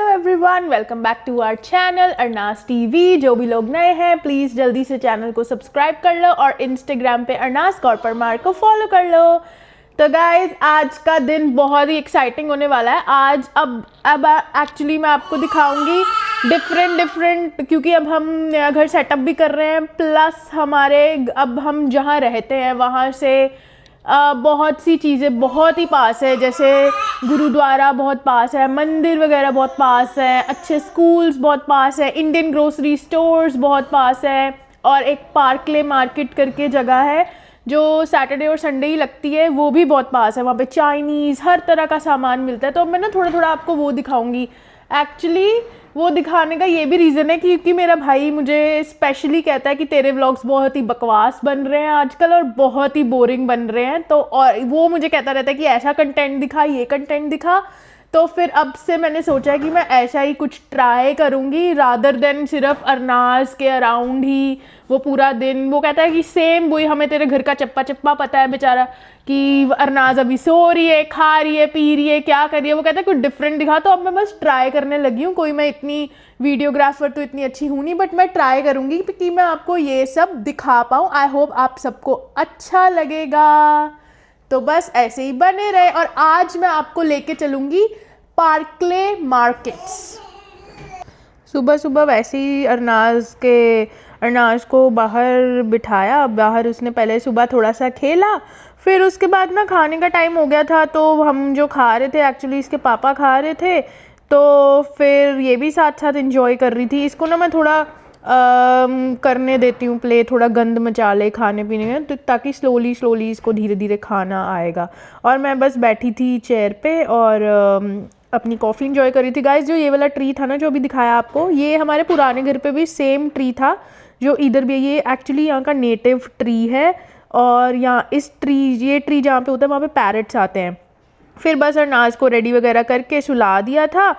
Hello everyone, welcome back to our channel अरनास TV. जो भी लोग नए हैं प्लीज़ जल्दी से चैनल को सब्सक्राइब कर लो और इंस्टाग्राम पे अरनास कॉर्पर मार को फॉलो कर लो। तो गाइज आज का दिन बहुत ही एक्साइटिंग होने वाला है। आज अब एक्चुअली मैं आपको दिखाऊंगी डिफरेंट क्योंकि अब हम नया घर सेटअप भी कर रहे हैं, प्लस हमारे अब हम जहाँ रहते हैं वहाँ से बहुत सी चीज़ें बहुत ही पास है, जैसे गुरुद्वारा बहुत पास है, मंदिर वगैरह बहुत पास है, अच्छे स्कूल्स बहुत पास है, इंडियन ग्रोसरी स्टोर्स बहुत पास है और एक पार्कले मार्केट करके जगह है जो सैटरडे और संडे ही लगती है, वो भी बहुत पास है। वहाँ पे चाइनीज़ हर तरह का सामान मिलता है। तो अब मैं ना थोड़ा थोड़ा आपको वो दिखाऊंगी। एक्चुअली वो दिखाने का ये भी रीज़न है क्योंकि मेरा भाई मुझे स्पेशली कहता है कि तेरे व्लॉग्स बहुत ही बकवास बन रहे हैं आजकल और बहुत ही बोरिंग बन रहे हैं। तो और वो मुझे कहता रहता है कि ऐसा कंटेंट दिखा, ये कंटेंट दिखा। तो फिर अब से मैंने सोचा है कि मैं ऐसा ही कुछ ट्राई करूँगी रादर देन सिर्फ अरनास के अराउंड ही वो पूरा दिन। वो कहता है कि सेम वही, हमें तेरे घर का चप्पा चप्पा पता है बेचारा कि अरनाज अभी सो रही है, खा रही है, पी रही है, क्या कर रही है। वो कहता है कुछ डिफरेंट दिखा। तो अब मैं बस ट्राई करने लगी हूँ। कोई मैं इतनी वीडियोग्राफर तो इतनी अच्छी हूँ नहीं, बट मैं ट्राई करूँगी कि मैं आपको ये सब दिखा पाऊँ। आई होप आप सबको अच्छा लगेगा। तो बस ऐसे ही बने रहे। और आज मैं आपको लेके चलूँगी पार्कले मार्केट्स। सुबह सुबह वैसे ही अरनाज को बाहर बिठाया। बाहर उसने पहले सुबह थोड़ा सा खेला, फिर उसके बाद ना खाने का टाइम हो गया था। तो हम जो खा रहे थे, एक्चुअली इसके पापा खा रहे थे, तो फिर ये भी साथ साथ एंजॉय कर रही थी। इसको ना मैं थोड़ा करने देती हूँ प्ले, थोड़ा गंद मचा ले खाने पीने में, तो ताकि स्लोली इसको धीरे धीरे खाना आएगा। और मैं बस बैठी थी चेयर पे और अपनी कॉफ़ी इंजॉय कर रही थी। गाइस जो ये वाला ट्री था ना जो अभी दिखाया आपको, ये हमारे पुराने घर पे भी सेम ट्री था जो इधर भी। ये एक्चुअली यहाँ का नेटिव ट्री है और यहाँ ये ट्री जहाँ पे होता है वहाँ पे पैरट्स आते हैं। फिर बस अरनाज को रेडी वगैरह करके सुला दिया था।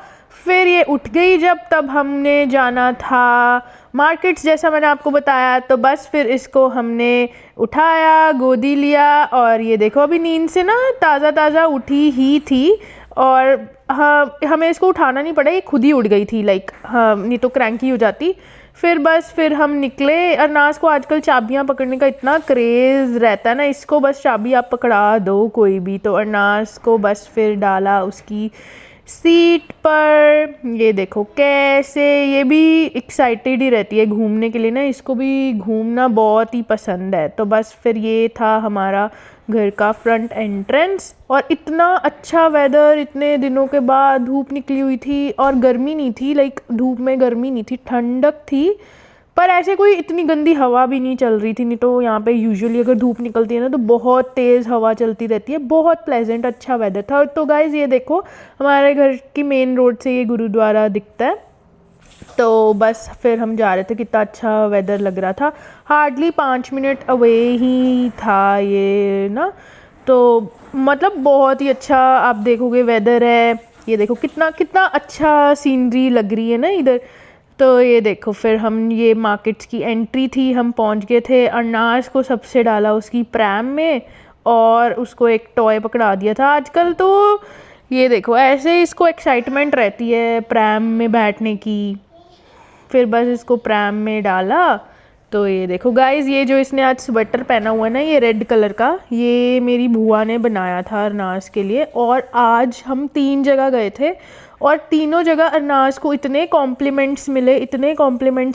फिर ये उठ गई जब तब हमने जाना था मार्केट्स, जैसा मैंने आपको बताया। तो बस फिर इसको हमने उठाया, गोदी लिया और ये देखो अभी नींद से ना ताज़ा उठी ही थी। और हाँ, हमें इसको उठाना नहीं पड़ा, ये खुद ही उठ गई थी। हाँ, नहीं तो क्रैंकी हो जाती। फिर हम निकले। अरनाज को आजकल चाबियां पकड़ने का इतना क्रेज़ रहता है ना, इसको बस चाबी आप पकड़ा दो कोई भी। तो अरनाज को बस फिर डाला उसकी सीट पर। ये देखो कैसे ये भी एक्साइटेड ही रहती है घूमने के लिए ना, इसको भी घूमना बहुत ही पसंद है। तो बस फिर ये था हमारा घर का फ्रंट एंट्रेंस। और इतना अच्छा वेदर, इतने दिनों के बाद धूप निकली हुई थी और गर्मी नहीं थी, धूप में गर्मी नहीं थी, ठंडक थी, पर ऐसे कोई इतनी गंदी हवा भी नहीं चल रही थी। नहीं तो यहाँ पे यूजुअली अगर धूप निकलती है ना तो बहुत तेज़ हवा चलती रहती है। बहुत प्लेजेंट अच्छा वेदर था। तो गाइज़ ये देखो हमारे घर की मेन रोड से ये गुरुद्वारा दिखता है। तो बस फिर हम जा रहे थे, कितना अच्छा वेदर लग रहा था। हार्डली 5 मिनट अवे ही था ये ना, तो मतलब बहुत ही अच्छा आप देखोगे वेदर है। ये देखो कितना अच्छा सीनरी लग रही है ना इधर। तो ये देखो फिर हम ये मार्केट्स की एंट्री थी, हम पहुंच गए थे। अरनाज को सबसे डाला उसकी प्रैम में और उसको एक टॉय पकड़ा दिया था। आजकल तो ये देखो ऐसे इसको एक्साइटमेंट रहती है प्रैम में बैठने की। फिर बस इसको प्रैम में डाला। तो ये देखो गाइज़, ये जो इसने आज स्वेटर पहना हुआ है ना, ये रेड कलर का, ये मेरी बुआ ने बनाया था अरनाज के लिए। और आज हम 3 जगह गए थे और तीनों जगह अरनाज को इतने कॉम्प्लीमेंट्स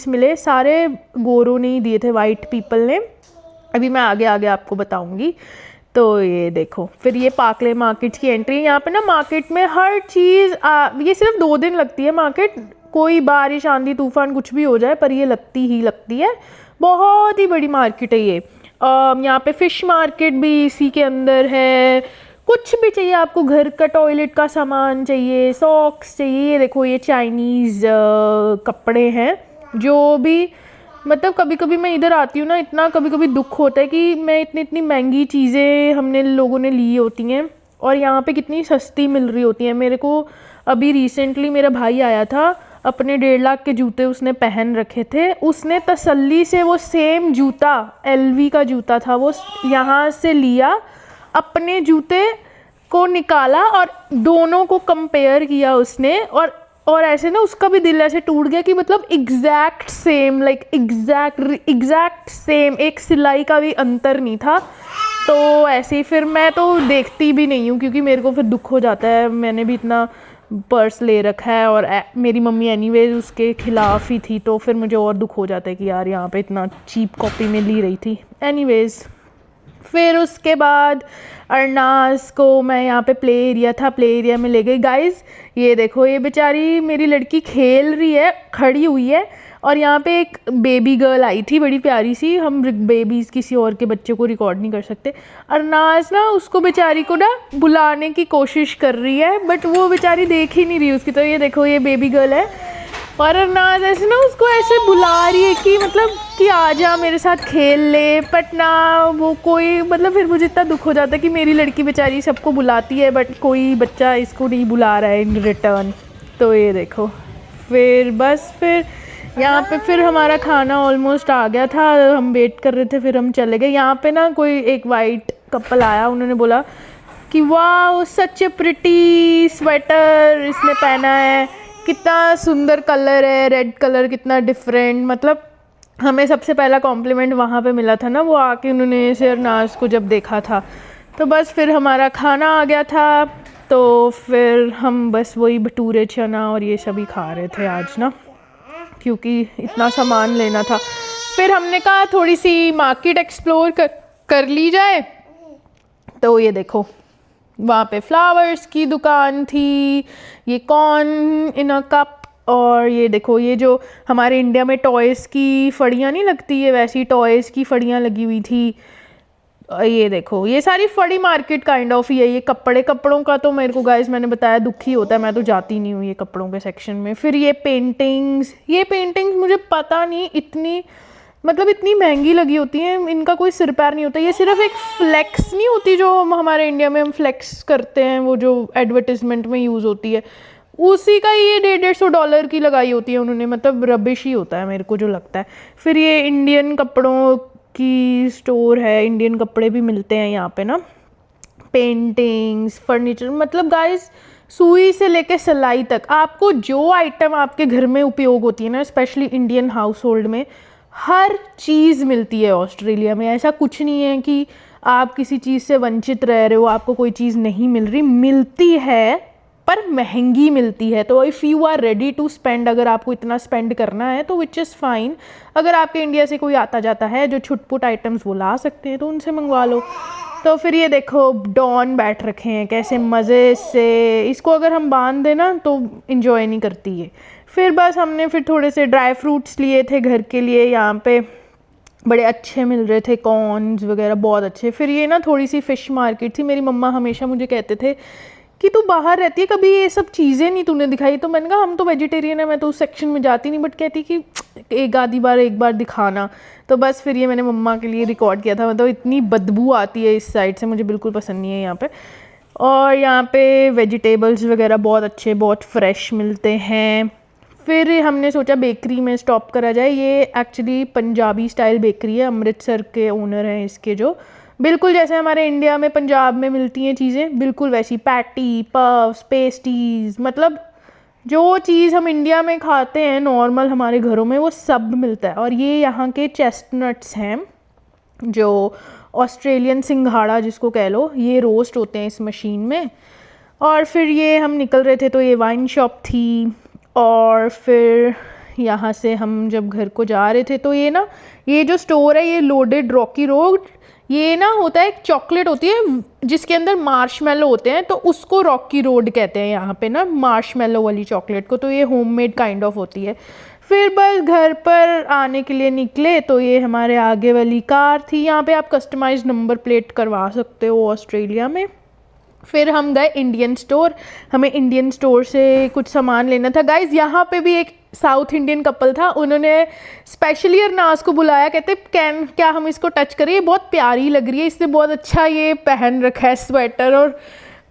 मिले। सारे गोरों ने ही दिए थे, वाइट पीपल ने। अभी मैं आगे आपको बताऊंगी। तो ये देखो फिर ये पार्कले मार्केट्स की एंट्री। यहाँ पे ना मार्केट में हर चीज़ ये सिर्फ 2 दिन लगती है मार्केट, कोई बारिश आंधी तूफान कुछ भी हो जाए, पर ये लगती है। बहुत ही बड़ी मार्केट है ये। यहाँ पे फ़िश मार्केट भी इसी के अंदर है। कुछ भी चाहिए आपको, घर का टॉयलेट का सामान चाहिए, सॉक्स चाहिए। ये देखो ये चाइनीज़ कपड़े हैं जो भी, मतलब कभी कभी मैं इधर आती हूँ ना, इतना कभी कभी दुख होता है कि मैं इतनी महंगी चीज़ें हमने लोगों ने ली होती हैं और यहाँ पे कितनी सस्ती मिल रही होती हैं। मेरे को अभी रिसेंटली मेरा भाई आया था, अपने 1.5 लाख के जूते उसने पहन रखे थे। उसने तसल्ली से वो सेम जूता, LV का जूता था, वो यहाँ से लिया, अपने जूते को निकाला और दोनों को कंपेयर किया उसने। और और ऐसे ना उसका भी दिल ऐसे टूट गया कि मतलब exact same, like exact same, एक सिलाई का भी अंतर नहीं था। तो ऐसे ही फिर मैं तो देखती भी नहीं हूँ क्योंकि मेरे को फिर दुख हो जाता है, मैंने भी इतना पर्स ले रखा है और मेरी मम्मी एनीवेज उसके खिलाफ ही थी, तो फिर मुझे और दुख हो जाता है कि यार यहाँ पे इतना चीप कॉपी में ली रही थी। एनीवेज फिर उसके बाद अरनाज को मैं यहाँ पे प्ले एरिया था, प्ले एरिया में ले गई। गाइस ये देखो, ये बेचारी मेरी लड़की खेल रही है, खड़ी हुई है, और यहाँ पे एक बेबी गर्ल आई थी बड़ी प्यारी सी। हम बेबीज़ किसी और के बच्चे को रिकॉर्ड नहीं कर सकते। अरनाज ना उसको बेचारी को ना बुलाने की कोशिश कर रही है, बट वो बेचारी देख ही नहीं रही उसकी। तो ये देखो, ये बेबी गर्ल है और अरनाज ऐसे ना उसको ऐसे बुला रही है कि मतलब कि आ जा मेरे साथ खेल ले, बट ना वो कोई, मतलब फिर मुझे इतना दुख हो जाता है कि मेरी लड़की बेचारी सबको बुलाती है बट कोई बच्चा इसको नहीं बुला रहा है इन रिटर्न। तो ये देखो, फिर बस फिर यहाँ पे फिर हमारा खाना ऑलमोस्ट आ गया था, हम वेट कर रहे थे, फिर हम चले गए। यहाँ पे ना कोई एक वाइट कपल आया, उन्होंने बोला कि वाह सच ए प्रिटी स्वेटर इसने पहना है, कितना सुंदर कलर है, रेड कलर कितना डिफरेंट। मतलब हमें सबसे पहला कॉम्प्लीमेंट वहाँ पे मिला था ना, वो आके उन्होंने से अरनाज को जब देखा था। तो बस फिर हमारा खाना आ गया था, तो फिर हम बस वही भटूरे चना और ये सभी खा रहे थे आज ना, क्योंकि इतना सामान लेना था। फिर हमने कहा थोड़ी सी मार्केट एक्सप्लोर कर ली जाए। तो ये देखो, वहाँ पे फ्लावर्स की दुकान थी, ये कॉर्न इन अ कप, और ये देखो ये जो हमारे इंडिया में टॉयज़ की फड़ियाँ नहीं लगती है, वैसी टॉयज़ की फड़ियाँ लगी हुई थी। ये देखो, ये सारी फड़ी मार्केट काइंड ऑफ ही है। ये कपड़ों का तो मेरे को गाइस मैंने बताया दुख ही होता है, मैं तो जाती नहीं हूँ ये कपड़ों के सेक्शन में। फिर ये पेंटिंग्स मुझे पता नहीं इतनी महंगी लगी होती हैं, इनका कोई सिर पैर नहीं होता। ये सिर्फ एक फ्लेक्स नहीं होती जो हमारे इंडिया में हम फ्लेक्स करते हैं, वो जो एडवर्टिजमेंट में यूज़ होती है, उसी का ये $150 की लगाई होती है उन्होंने। मतलब रबिश ही होता है मेरे को जो लगता है। फिर ये इंडियन कपड़ों की स्टोर है, इंडियन कपड़े भी मिलते हैं यहाँ पे ना, पेंटिंग्स, फर्नीचर, मतलब गाइस सुई से लेके सिलाई तक आपको जो आइटम आपके घर में उपयोग होती है ना, स्पेशली इंडियन हाउस होल्ड में, हर चीज़ मिलती है ऑस्ट्रेलिया में। ऐसा कुछ नहीं है कि आप किसी चीज़ से वंचित रह रहे हो, आपको कोई चीज़ नहीं मिल रही, मिलती है पर महंगी मिलती है। तो if you are ready to spend, अगर आपको इतना स्पेंड करना है तो विच इज़ फाइन। अगर आपके इंडिया से कोई आता जाता है जो छुटपुट आइटम्स वो ला सकते हैं तो उनसे मंगवा लो। तो फिर ये देखो, डॉन बैठ रखे हैं कैसे मज़े से, इसको अगर हम बांध दें ना तो इन्जॉय नहीं करती है। फिर बस हमने फिर थोड़े से ड्राई फ्रूट्स लिए थे घर के लिए, यहाँ पे बड़े अच्छे मिल रहे थे, कॉर्न्स वगैरह बहुत अच्छे। फिर ये ना थोड़ी सी फ़िश मार्केट थी, मेरी मम्मा हमेशा मुझे कहते थे कि तू बाहर रहती है, कभी ये सब चीज़ें नहीं तूने दिखाई। तो मैंने कहा हम तो वेजिटेरियन है, मैं तो उस सेक्शन में जाती नहीं, बट कहती कि एक बार दिखाना। तो बस फिर ये मैंने मम्मा के लिए रिकॉर्ड किया था। मतलब इतनी बदबू आती है इस साइड से, मुझे बिल्कुल पसंद नहीं है यहाँ पे। और यहाँ पे वेजिटेबल्स वगैरह बहुत अच्छे, बहुत फ्रेश मिलते हैं। फिर हमने सोचा बेकरी में स्टॉप करा जाए। ये एक्चुअली पंजाबी स्टाइल बेकरी है, अमृतसर के ओनर हैं इसके, जो बिल्कुल जैसे हमारे इंडिया में पंजाब में मिलती हैं चीज़ें, बिल्कुल वैसी, पैटी, पफ्स, पेस्टीज़, मतलब जो चीज़ हम इंडिया में खाते हैं नॉर्मल हमारे घरों में, वो सब मिलता है। और ये यहाँ के चेस्टनट्स हैं, जो ऑस्ट्रेलियन सिंघाड़ा जिसको कह लो, ये रोस्ट होते हैं इस मशीन में। और फिर ये हम निकल रहे थे तो ये वाइन शॉप थी। और फिर यहाँ से हम जब घर को जा रहे थे तो ये जो स्टोर है, ये लोडेड रॉकी रोड, ये ना होता है, एक चॉकलेट होती है जिसके अंदर मार्शमेलो होते हैं, तो उसको रॉकी रोड कहते हैं यहाँ पे ना, मार्शमेलो वाली चॉकलेट को। तो ये होममेड काइंड ऑफ होती है। फिर बस घर पर आने के लिए निकले तो ये हमारे आगे वाली कार थी। यहाँ पे आप कस्टमाइज्ड नंबर प्लेट करवा सकते हो ऑस्ट्रेलिया में। फिर हम गए इंडियन स्टोर, हमें इंडियन स्टोर से कुछ सामान लेना था। गाइज़ यहाँ पे भी एक साउथ इंडियन कपल था, उन्होंने स्पेशली अरनाज को बुलाया, कहते क्या हम इसको टच करें, ये बहुत प्यारी लग रही है, इसने बहुत अच्छा ये पहन रखा है स्वेटर। और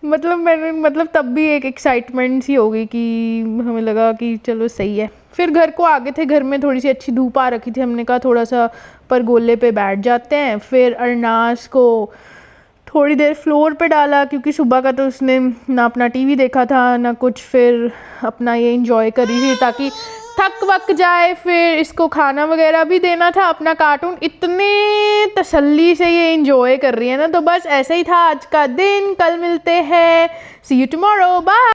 मैंने तब भी एक एक्साइटमेंट सी हो गई कि हमें लगा कि चलो सही है। फिर घर को आगे थे, घर में थोड़ी सी अच्छी धूप आ रखी थी, हमने कहा थोड़ा सा परगोले पे बैठ जाते हैं। फिर अरनाज को थोड़ी देर फ्लोर पे डाला क्योंकि सुबह का तो उसने ना अपना टीवी देखा था ना कुछ, फिर अपना ये इंजॉय कर रही थी ताकि थक वक जाए। फिर इसको खाना वगैरह भी देना था, अपना कार्टून इतने तसल्ली से ये इंजॉय कर रही है ना। तो बस ऐसा ही था आज का दिन, कल मिलते हैं, सी यू टुमारो, बाय।